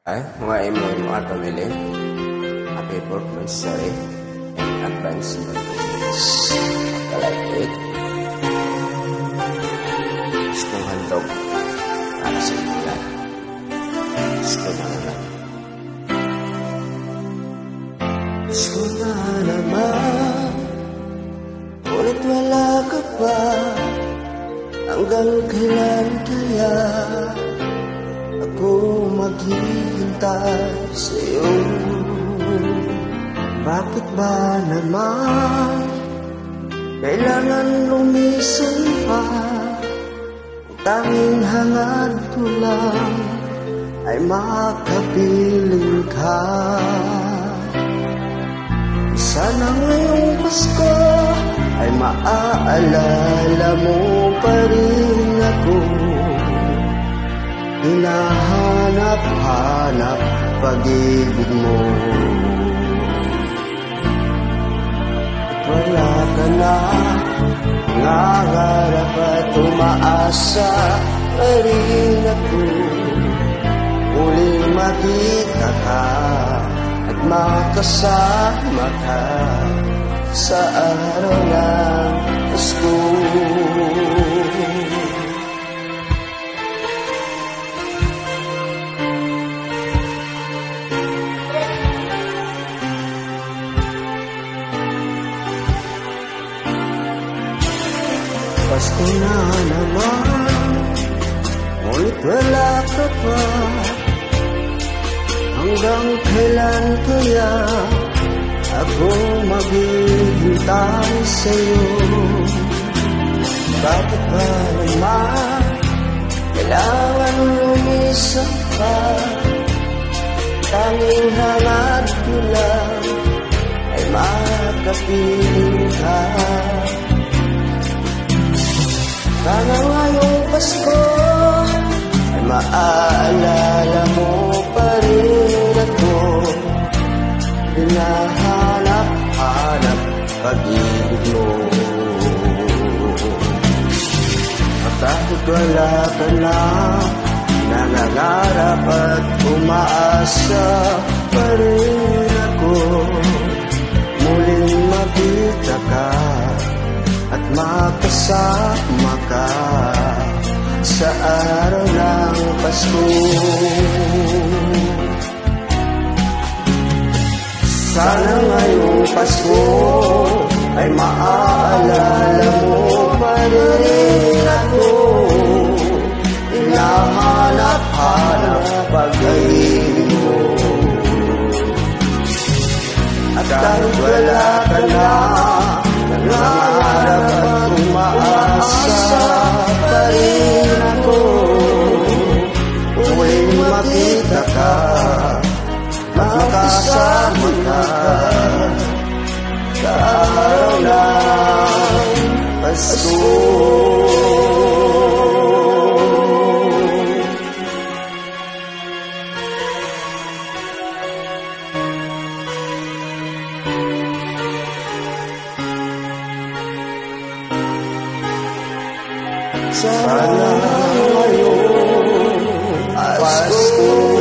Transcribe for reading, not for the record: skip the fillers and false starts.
Ay, mga imo at pamilya, happy birthday and advance birthdays. Kalait, gusto ng handog para sa inyo yan. Gusto na naman. Gusto na naman, ulit wala ka pa, hanggang kailan kaya ako maghihintay sa'yo? Bakit ba naman kailangan lumisan pa? Ang tanging hangad ko lang ay makapiling ka. Sana ngayong Pasko ay maaalala mo pa rin ako. Hinahanap-hanap pag-ibig mo. At wala ka na, nangarap at umaasa pa rin ako. Muling makita ka at makasama ka sa araw ng Pasko. Pasko na naman, ngunit wala ka pa. Hanggang kailan kaya ako maghihintay sa'yo? Bakit ba naman kailangan lumisan pa? Tanging hangad ko lang ay makapiling ka. Sana ngayong Pasko ay maaalala mo pa rin ako. Hinahanap-hanap pag-ibig mo. At kahit wala ka na, nangangarap at umaasa pa rin ako. Muling makita ka at makasama ka sa araw ng Pasko. Sana ngayong Pasko ay maaalala mo pa rin ako. Hinahanap-hanap pag-ibig mo. At kahit wala ka na, nangarap at umaasa pa rin ako. Muling makita ka, makasama ka sa araw ng Pasko. Sana ngayong Pasko